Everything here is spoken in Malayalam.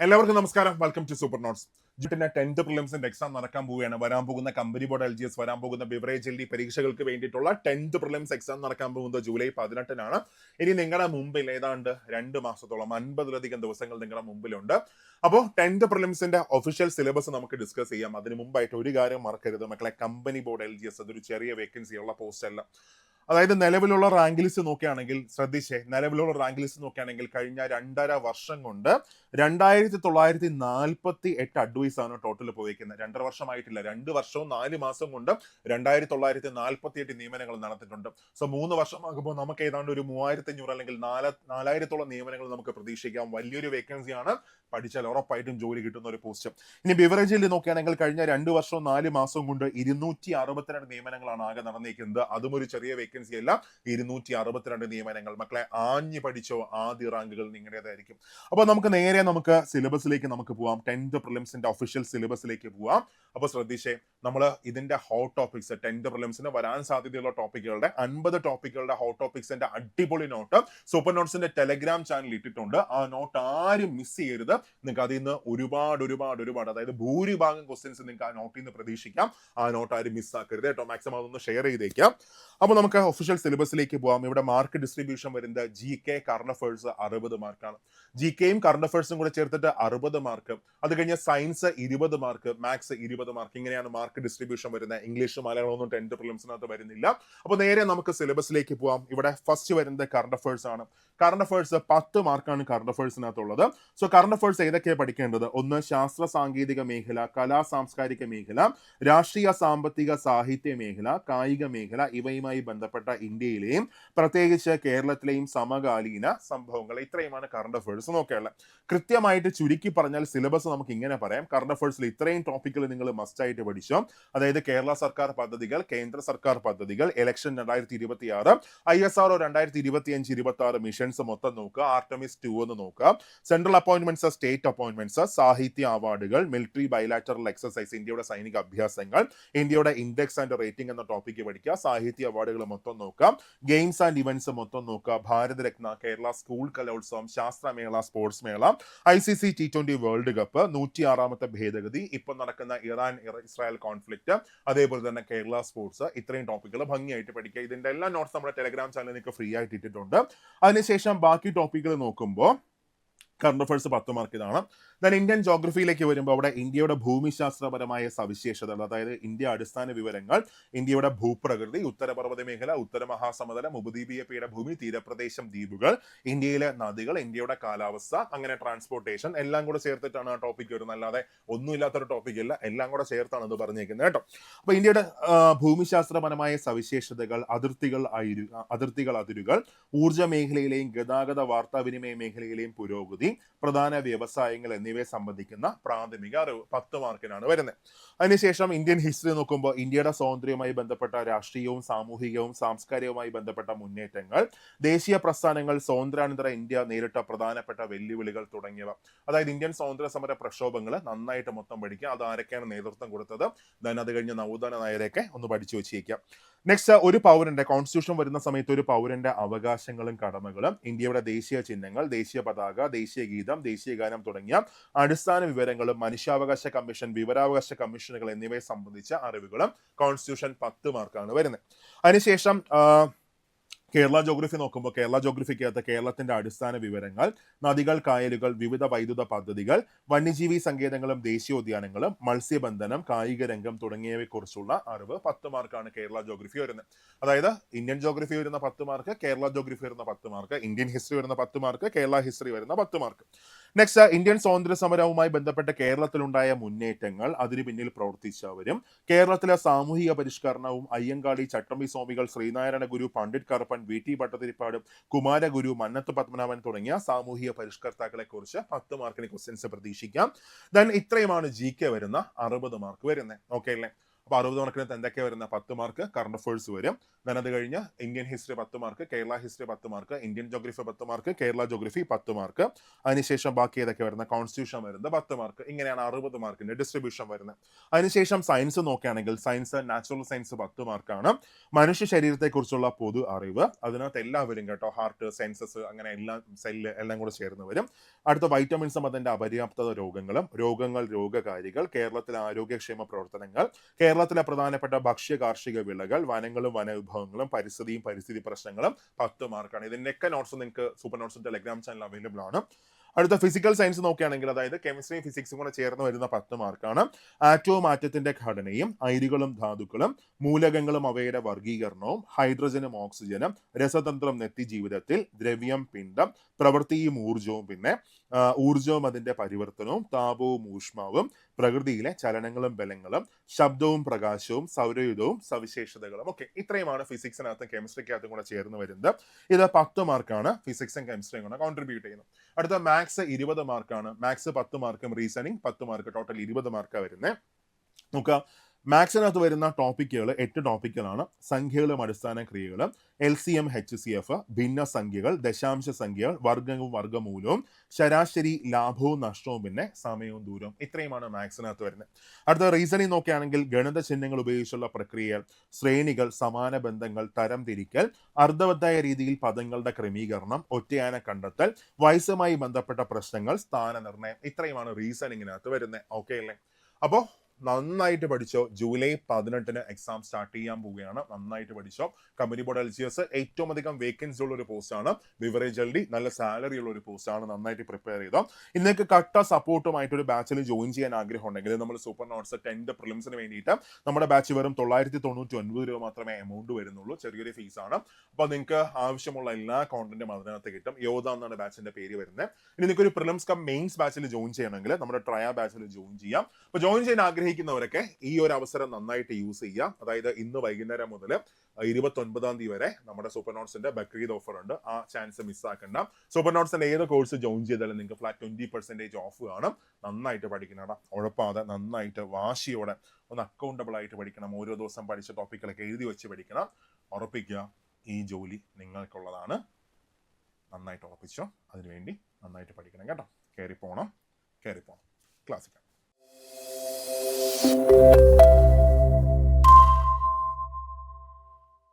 എല്ലാവർക്കും നമസ്കാരം. Welcome to super notes. ജിറ്റിന്റെ 10th പ്രിലിംസിന്റെ എക്സാം നടക്കാൻ പോവുകയാണ്. വരാൻ പോകുന്ന കമ്പനി ബോർഡ് LGS, വരാൻ പോകുന്ന ബിവറേജ് LD പരീക്ഷകൾക്ക് വേണ്ടിയിട്ടുള്ള 10th പ്രിലിംസ് എക്സാം നടക്കാൻ പോകുന്നത് ജൂലൈ 18-നാണ്. ഇനി നിങ്ങളുടെ മുമ്പിൽ ഏതാണ്ട് 2 മാസത്തോളം 50-ലധികം ദിവസങ്ങൾ നിങ്ങളുടെ മുമ്പിലുണ്ട്. അപ്പോൾ 10th പ്രിലിംസിന്റെ ഒഫീഷ്യൽ സിലബസ് നമുക്ക് ഡിസ്കസ് ചെയ്യാം. അതിന് മുമ്പായിട്ട് ഒരു കാര്യം മറക്കരുത് മക്കളെ, കമ്പനി ബോർഡ് LGS അതൊരു ചെറിയ വേക്കൻസി ഉള്ള പോസ്റ്റ് അല്ല. അതായത് നിലവിലുള്ള റാങ്ക് ലിസ്റ്റ് നോക്കുകയാണെങ്കിൽ നിലവിലുള്ള റാങ്ക് ലിസ്റ്റ് നോക്കുകയാണെങ്കിൽ കഴിഞ്ഞ 2.5 വർഷം കൊണ്ട് 2948 അഡ്വൈസ് ആണ് ടോട്ടൽ പോയിരിക്കുന്നത്. 2.5 വർഷമായിട്ടില്ല, 2 വർഷവും 4 മാസം കൊണ്ട് 2948 നിയമനങ്ങൾ നടത്തിയിട്ടുണ്ട്. സോ 3 വർഷമാകുമ്പോൾ നമുക്ക് ഏതാണ്ട് ഒരു 3500 അല്ലെങ്കിൽ 4000-ഓളം നിയമനങ്ങൾ നമുക്ക് പ്രതീക്ഷിക്കാം. വലിയൊരു വേക്കൻസിയാണ്, പഠിച്ചാൽ ഉറപ്പായിട്ടും ജോലി കിട്ടുന്ന ഒരു പോസ്റ്റ്. ഇനി ബിവറേജിൽ നോക്കുകയാണെങ്കിൽ കഴിഞ്ഞ 2 വർഷവും 4 മാസവും കൊണ്ട് 262 നിയമനങ്ങളാണ് ആകെ നടന്നിരിക്കുന്നത്. അതും ഒരു ചെറിയ വേക്കൻസി അല്ല, 262 നിയമനങ്ങൾ. മക്കളെ ആഞ്ഞു പഠിച്ചോ, ആദ്യ റാങ്കുകൾ നിങ്ങളുടേതായിരിക്കും. അപ്പോൾ നമുക്ക് സിലബസിലേക്ക് പോവാം. 10th പ്രിലിംസിന്റെ ഒഫീഷ്യൽ സിലബസിലേക്ക് പോവാം. അപ്പോൾ ശ്രദ്ധിച്ചേ, നമ്മൾ ഇതിന്റെ ഹോട്ട് ടോപ്പിക്സ് 10th പ്രിലിംസിന് വരാൻ സാധ്യതയുള്ള ടോപ്പിക്കുകളുടെ 50 ടോപ്പിക്കുകളുടെ ഹോട്ട് ടോപ്പിക്സിന്റെ അടിപൊളി നോട്ട് സൂപ്പർ നോട്ട്സിന്റെ ടെലഗ്രാം ചാനൽ ഇട്ടിട്ടുണ്ട്. ആ നോട്ട് ആരും മിസ് ചെയ്യരുത്. നിങ്ങൾക്ക് അതിൽ നിന്ന് ഒരുപാട് അതായത് ഭൂരിഭാഗം ക്വസ്റ്റ്യൻസ് നിങ്ങൾക്ക് ആ നോട്ടിൽ നിന്ന് പ്രതീക്ഷിക്കാം. ആ നോട്ട് ആരും മിസ്സാക്കരുത് കേട്ടോ. മാക്സിമം അതൊന്ന് ഷെയർ ചെയ്തേക്കാം. അപ്പോൾ നമുക്ക് ഒഫീഷ്യൽ സിലബസിലേക്ക് പോവാം. ഇവിടെ മാർക്ക് ഡിസ്ട്രിബ്യൂഷൻ വരുന്നത് GK കറണ്ട് അഫേഴ്സ് 60 മാർക്കാണ്. GKയും കറണ്ട് അഫേഴ്സും കൂടെ ചേർത്തിട്ട് 60 മാർക്ക്. അത് കഴിഞ്ഞ് സയൻസ് 20 മാർക്ക്, മാത്സ് 20 മാർക്ക്. ഇങ്ങനെയാണ് മാർക്ക് ഡിസ്ട്രിബ്യൂഷൻ വരുന്നത്. ഇംഗ്ലീഷ് മലയാളമൊന്നും 10th പ്രിലിംസിനകത്ത് വരുന്നില്ല. അപ്പോൾ നേരെ നമുക്ക് സിലബസിലേക്ക് പോവാം. ഇവിടെ ഫസ്റ്റ് വരുന്നത് കറണ്ട് അഫേഴ്സ് ആണ്. കറണ്ട് അഫേഴ്സ് 10 മാർക്കാണ് കറണ്ട് അഫേഴ്സിനകത്തുള്ളത്. സോ കറണ്ട് അഫേഴ്സ് ഏതൊക്കെയാണ് പഠിക്കേണ്ടത്? ഒന്ന്, ശാസ്ത്ര സാങ്കേതിക മേഖല, കലാ സാംസ്കാരിക മേഖല, രാഷ്ട്രീയ സാമ്പത്തിക സാഹിത്യ മേഖല, കായിക മേഖല, ഇവയുമായി ബന്ധപ്പെട്ട ഇന്ത്യയിലെയും പ്രത്യേകിച്ച് കേരളത്തിലെയും സമകാലീന സംഭവങ്ങൾ. ഇത്രയുമാണ് കറണ്ട് അഫേഴ്സ് നോക്കാനുള്ളത്. കൃത്യമായിട്ട് ചുരുക്കി പറഞ്ഞാൽ സിലബസ് നമുക്ക് ഇങ്ങനെ പറയാം. കറണ്ട് അഫേഴ്സിൽ ഇത്രയും ടോപ്പിക്കുകൾ നിങ്ങൾ മസ്റ്റ് ആയിട്ട് പഠിച്ചോ. അതായത് കേരള സർക്കാർ പദ്ധതികൾ, കേന്ദ്ര സർക്കാർ പദ്ധതികൾ, ഇലക്ഷൻ 2026, ISRO 2025-26 മിഷൻസ് മൊത്തം നോക്കുക. ആർട്ടമിസ് 2 എന്ന് നോക്കുക. സെൻട്രൽ അപ്പോയിന്റ്മെന്റ്സ്, സ്റ്റേറ്റ് അപ്പോയിന്റ്മെന്റ്സ്, സാഹിത്യ അവാർഡുകൾ, മിലിറ്ററി ബൈലാറ്ററൽ എക്സസൈസ്, ഇന്ത്യയുടെ സൈനിക അഭ്യാസങ്ങൾ, ഇന്ത്യയുടെ ഇൻഡെക്സ് ആൻഡ് റേറ്റിംഗ് എന്ന ടോപ്പിക്ക് പഠിക്കുക. സാഹിത്യ അവാർഡുകൾ മൊത്തം നോക്കാം. ഗെയിംസ് ആൻഡ് ഇവന്റ്സ് മൊത്തം നോക്കുക. ഭാരതരത്ന, കേരള സ്കൂൾ കലോത്സവം, ശാസ്ത്രമേള, സ്പോർട്സ് മേള, ICC T20 വേൾഡ് കപ്പ്, 106ാമത്തെ ഭേദഗതി, ഇപ്പൊ നടക്കുന്ന ഇറാൻ ഇസ്രായേൽ കോൺഫ്ലിക്റ്റ്, അതേപോലെ തന്നെ കേരള സ്പോർട്സ്. ഇത്രയും ടോപ്പിക്കുകൾ ഭംഗിയായിട്ട് പഠിക്കുക. ഇതിന്റെ എല്ലാ നോട്ട്സ് നമ്മുടെ ടെലഗ്രാം ചാനലിൽ നിങ്ങൾക്ക് ഫ്രീ ആയിട്ട് ഇട്ടിട്ടുണ്ട്. അതിനുശേഷം ബാക്കി ടോപ്പിക്കുകൾ നോക്കുമ്പോൾ കറണ്ട് അഫേഴ്സ് 10 മാർക്ക് ഇതാണ്. ദെൻ ഇന്ത്യൻ ജോഗ്രഫിയിലേക്ക് വരുമ്പോൾ അവിടെ ഇന്ത്യയുടെ ഭൂമിശാസ്ത്രപരമായ സവിശേഷതകൾ, അതായത് ഇന്ത്യ അടിസ്ഥാന വിവരങ്ങൾ, ഇന്ത്യയുടെ ഭൂപ്രകൃതി, ഉത്തരപർവ്വത മേഖല, ഉത്തര മഹാസമുദ്രം, ഉപദ്വീപീയ പീഠഭൂമി, തീരപ്രദേശം, ദ്വീപുകൾ, ഇന്ത്യയിലെ നദികൾ, ഇന്ത്യയുടെ കാലാവസ്ഥ, അങ്ങനെ ട്രാൻസ്പോർട്ടേഷൻ, എല്ലാം കൂടെ ചേർത്തിട്ടാണ് ആ ടോപ്പിക് വരുന്നത്. അല്ലാതെ ഒന്നുമില്ലാത്തൊരു ടോപ്പിക് അല്ല, എല്ലാം കൂടെ ചേർത്താണ് ഇത് പറഞ്ഞേക്കുന്നത് കേട്ടോ. അപ്പൊ ഇന്ത്യയുടെ ഭൂമിശാസ്ത്രപരമായ സവിശേഷതകൾ, അതിരുകൾ, ഊർജ്ജ മേഖലയിലെയും ഗതാഗത വാർത്താവിനിമയ മേഖലയിലെയും പുരോഗതി, പ്രധാന വ്യവസായങ്ങൾ എന്നിവയെ സംബന്ധിക്കുന്ന പ്രാഥമിക അറിവ് 10 മാർക്കിനാണ് വരുന്നത്. അതിനുശേഷം ഇന്ത്യൻ ഹിസ്റ്ററി നോക്കുമ്പോൾ ഇന്ത്യയുടെ സ്വാതന്ത്ര്യവുമായി ബന്ധപ്പെട്ട രാഷ്ട്രീയവും സാമൂഹികവും സാംസ്കാരികവുമായി ബന്ധപ്പെട്ട മുന്നേറ്റങ്ങൾ, ദേശീയ പ്രസ്ഥാനങ്ങൾ, സ്വാതന്ത്ര്യാനന്തര ഇന്ത്യ നേരിട്ട പ്രധാനപ്പെട്ട വെല്ലുവിളികൾ തുടങ്ങിയവ. അതായത് ഇന്ത്യൻ സ്വാതന്ത്ര്യ സമര പ്രക്ഷോഭങ്ങൾ നന്നായിട്ട് മൊത്തം പഠിക്കുക. അത് ആരൊക്കെയാണ് നേതൃത്വം കൊടുത്തത്, ദെൻ അത് കഴിഞ്ഞ് നവോത്ഥാന നായരെയൊക്കെ ഒന്ന് പഠിച്ചു വെച്ചേക്കാം. നെക്സ്റ്റ്, ഒരു പൗരന്റെ കോൺസ്റ്റിറ്റ്യൂഷൻ വരുന്ന സമയത്ത് ഒരു പൗരന്റെ അവകാശങ്ങളും കടമകളും, ഇന്ത്യയുടെ ദേശീയ ചിഹ്നങ്ങൾ, ദേശീയ പതാക, ദേശീയ ഗീതം, ദേശീയ ഗാനം തുടങ്ങിയ അടിസ്ഥാന വിവരങ്ങളും, മനുഷ്യാവകാശ കമ്മീഷൻ, വിവരാവകാശ കമ്മീഷനുകൾ എന്നിവയെ സംബന്ധിച്ച അറിവുകളും കോൺസ്റ്റിറ്റ്യൂഷൻ 10 മാർക്കാണ് വരുന്നത്. അതിനുശേഷം കേരള ജോഗ്രഫി നോക്കുമ്പോൾ കേരള ജോഗ്രഫിക്കകത്ത് കേരളത്തിന്റെ അടിസ്ഥാന വിവരങ്ങൾ, നദികൾ, കായലുകൾ, വിവിധ വൈദ്യുത പദ്ധതികൾ, വന്യജീവി സങ്കേതങ്ങളും ദേശീയോദ്യാനങ്ങളും, മത്സ്യബന്ധനം, കായിക രംഗം തുടങ്ങിയവയെക്കുറിച്ചുള്ള അറിവ് 10 മാർക്കാണ് കേരള ജോഗ്രഫി വരുന്നത്. അതായത് ഇന്ത്യൻ ജോഗ്രഫി വരുന്ന 10 മാർക്ക്, കേരള ജോഗ്രഫി വരുന്ന 10 മാർക്ക്, ഇന്ത്യൻ ഹിസ്റ്ററി വരുന്ന 10 മാർക്ക്, കേരള ഹിസ്റ്ററി വരുന്ന 10 മാർക്ക്. നെക്സ്റ്റ്, ഇന്ത്യൻ സ്വാതന്ത്ര്യ സമരവുമായി ബന്ധപ്പെട്ട് കേരളത്തിലുണ്ടായ മുന്നേറ്റങ്ങൾ, അതിന് പിന്നിൽ പ്രവർത്തിച്ചവരും, കേരളത്തിലെ സാമൂഹിക പരിഷ്കരണവും, അയ്യങ്കാളി, ചട്ടമ്പി സ്വാമികൾ, ശ്രീനാരായണ ഗുരു, പണ്ഡിറ്റ് കറുപ്പൻ, VT ഭട്ടതിരിപ്പാട്, കുമാരഗുരു, മന്നത്ത് പത്മനാഭൻ തുടങ്ങിയ സാമൂഹിക പരിഷ്കർത്താക്കളെ കുറിച്ച് 10 മാർക്കിന് ക്വസ്റ്റ്യൻസ് പ്രതീക്ഷിക്കാം. ദെൻ ഇത്രയുമാണ് GK വരുന്ന 60 മാർക്ക് വരുന്നത്. ഓക്കെ അല്ലേ? അപ്പോൾ 60 മാർക്കിന് എന്തൊക്കെയാണ് വരുന്ന 10 മാർക്ക് കറണ്ട് അഫയേഴ്സ് വരും. then അത് കഴിഞ്ഞ് Indian history 10 mark, Kerala history 10 mark, Indian geography 10 mark, Kerala geography 10 mark. അതിനുശേഷം ബാക്കി ഏതൊക്കെ വരുന്ന കോൺസ്റ്റിറ്റ്യൂഷൻ വരുന്നത് 10 മാർക്ക്. ഇങ്ങനെയാണ് 60 മാർക്കിന്റെ ഡിസ്ട്രിബ്യൂഷൻ വരുന്നത്. അതിനുശേഷം സയൻസ് നോക്കുകയാണെങ്കിൽ സയൻസ് നാച്ചുറൽ സയൻസ് 10 മാർക്കാണ്. മനുഷ്യ ശരീരത്തെക്കുറിച്ചുള്ള പൊതു അറിവ്, അതിനകത്ത് എല്ലാവരും കേട്ടോ, ഹാർട്ട്, സെൻസസ്, അങ്ങനെ എല്ലാം, സെല്ല് എല്ലാം കൂടെ ചേർന്ന് വരും. അടുത്ത വൈറ്റമിൻസും അതിന്റെ അപര്യാപ്തത രോഗങ്ങളും, രോഗങ്ങൾ, രോഗകാരികൾ, കേരളത്തിലെ ആരോഗ്യക്ഷേമ പ്രവർത്തനങ്ങൾ, കേരളത്തിലെ പ്രധാനപ്പെട്ട ഭക്ഷ്യ കാർഷിക വിളകൾ, വനങ്ങളും വനവിഭവങ്ങളും, പരിസ്ഥിതിയും പരിസ്ഥിതി പ്രശ്നങ്ങളും 10 മാർക്കാണ്. ഇതിന്റെയൊക്കെ നോട്ട്സ് നിങ്ങൾക്ക് super notes Telegram channel available ആണ്. അടുത്ത ഫിസിക്കൽ സയൻസ് നോക്കുകയാണെങ്കിൽ അതായത് കെമിസ്ട്രിയും ഫിസിക്സും കൂടെ ചേർന്ന് വരുന്ന 10 മാർക്കാണ്. ആറ്റവും ആറ്റത്തിന്റെ ഘടനയും, അയിരുകളും ധാതുക്കളും, മൂലകങ്ങളും അവയുടെ വർഗീകരണവും, ഹൈഡ്രജനും ഓക്സിജനും, രസതന്ത്രം നെത്യജീവിതത്തിൽ, ദ്രവ്യം, പിണ്ഡം, പ്രവൃത്തിയും ഊർജവും, പിന്നെ ഊർജവും അതിന്റെ പരിവർത്തനവും, താപവും ഊഷ്മാവും, പ്രകൃതിയിലെ ചലനങ്ങളും ബലങ്ങളും, ശബ്ദവും പ്രകാശവും, സൗരയുധവും സവിശേഷതകളും. ഓക്കെ, ഇത്രയുമാണ് ഫിസിക്സിനകത്തും കെമിസ്ട്രിക്കകത്തും കൂടെ ചേർന്ന് വരുന്നത്. ഇത് 10 മാർക്കാണ് ഫിസിക്സും കെമിസ്ട്രിയും കൂടെ കോൺട്രിബ്യൂട്ട് ചെയ്യുന്നത്. അടുത്ത മാത്സ് 20 മാർക്കാണ്. മാത്സ് 10 മാർക്കും റീസണിങ് 10 മാർക്ക്, ടോട്ടൽ 20 മാർക്കാണ് വരുന്നത്. നോക്കുക, മാത്സിനകത്ത് വരുന്ന ടോപ്പിക്കുകൾ 8 ടോപ്പിക്കുകളാണ്. സംഖ്യകളും അടിസ്ഥാന ക്രിയകളും, LCM HCF, ഭിന്നസംഖ്യകൾ, ദശാംശ സംഖ്യകൾ, വർഗ്ഗവും വർഗ്ഗമൂലവും, ശരാശരി, ലാഭവും നഷ്ടവും, പിന്നെ സമയവും ദൂരവും. ഇത്രയുമാണ് മാത്സിനകത്ത് വരുന്നത്. അടുത്ത റീസണിങ് നോക്കുകയാണെങ്കിൽ ഗണിത ചിഹ്നങ്ങൾ ഉപയോഗിച്ചുള്ള പ്രക്രിയകൾ, ശ്രേണികൾ, സമാന ബന്ധങ്ങൾ, തരം തിരിക്കൽ, അർത്ഥവത്തായ രീതിയിൽ പദങ്ങളുടെ ക്രമീകരണം, ഒറ്റയാന കണ്ടെത്തൽ, വയസ്സുമായി ബന്ധപ്പെട്ട പ്രശ്നങ്ങൾ, സ്ഥാനനിർണ്ണയം. ഇത്രയുമാണ് റീസണിങ്ങിനകത്ത് വരുന്നത്. ഓക്കെ അല്ലേ? അപ്പോൾ നന്നായിട്ട് പഠിച്ചോ. ജൂലൈ 18 എക്സാം സ്റ്റാർട്ട് ചെയ്യാൻ പോവുകയാണ്. നന്നായിട്ട് പഠിച്ചോ. കമ്പനി ബോർഡ് LGS ഏറ്റവും അധികം വേക്കൻസി ഉള്ള ഒരു പോസ്റ്റാണ്. ബിവറേജ് LD നല്ല സാലറി ഉള്ള ഒരു പോസ്റ്റാണ്. നന്നായിട്ട് പ്രിപ്പയർ ചെയ്തോ. ഇന്നേക്ക് കട്ട സപ്പോർട്ടുമായിട്ട് ഒരു ബാച്ചിൽ ജോയിൻ ചെയ്യാൻ ആഗ്രഹം ഉണ്ടെങ്കിൽ നമ്മൾ സൂപ്പർ നോട്ട്സ് 10th പ്രിലിംസിന് വേണ്ടിയിട്ട് നമ്മുടെ ബാച്ച് വെറും 999 രൂപ മാത്രമേ എമൗണ്ട് വരുന്നുള്ളൂ. ചെറിയൊരു ഫീസാണ്. അപ്പോൾ നിങ്ങൾക്ക് ആവശ്യമുള്ള എല്ലാ കോണ്ടന്റും അതിനകത്ത് കിട്ടും. യോധ എന്നാണ് ബാച്ചിന്റെ പേര് വരുന്നത്. ഇനി നിങ്ങൾക്ക് ഒരു പ്രിലിംസ് കം മെയിൻസ് ബാച്ചിൽ ജോയിൻ ചെയ്യണമെങ്കിൽ നമ്മുടെ ട്രയ ബാച്ചിൽ ജോയിൻ ചെയ്യാം. അപ്പോൾ ജോയിൻ ചെയ്യാൻ ആഗ്രഹിക്കുന്നവരൊക്കെ ഈ ഒരു അവസരം നന്നായിട്ട് യൂസ് ചെയ്യാം. അതായത് ഇന്ന് വൈകുന്നേരം മുതൽ 29 തീയതി വരെ നമ്മുടെ സൂപ്പർ നോട്ട്സിന്റെ ബക്രീദ് ഓഫർ ഉണ്ട്. ആ ചാൻസ് മിസ്സാക്കണ്ട. സൂപ്പർ നോട്ട്സിന്റെ ഏത് കോഴ്സ് ജോയിൻ ചെയ്താലും നിങ്ങൾക്ക് ഫ്ലാറ്റ് 20% ഓഫ് കാണും. നന്നായിട്ട് പഠിക്കണം. ഉഴപ്പാതെ നന്നായിട്ട് വാശിയോടെ ഒന്ന് അക്കൗണ്ടബിൾ ആയിട്ട് പഠിക്കണം. ഓരോ ദിവസം പഠിച്ച ടോപ്പിക്കുകളൊക്കെ എഴുതി വെച്ച് പഠിക്കണം. ഉറപ്പിക്കുക, ഈ ജോലി നിങ്ങൾക്കുള്ളതാണ്. നന്നായിട്ട് ഉറപ്പിച്ചോ. അതിനുവേണ്ടി നന്നായിട്ട് പഠിക്കണം കേട്ടോ. കയറിപ്പോണം. ക്ലാസ്സിൽ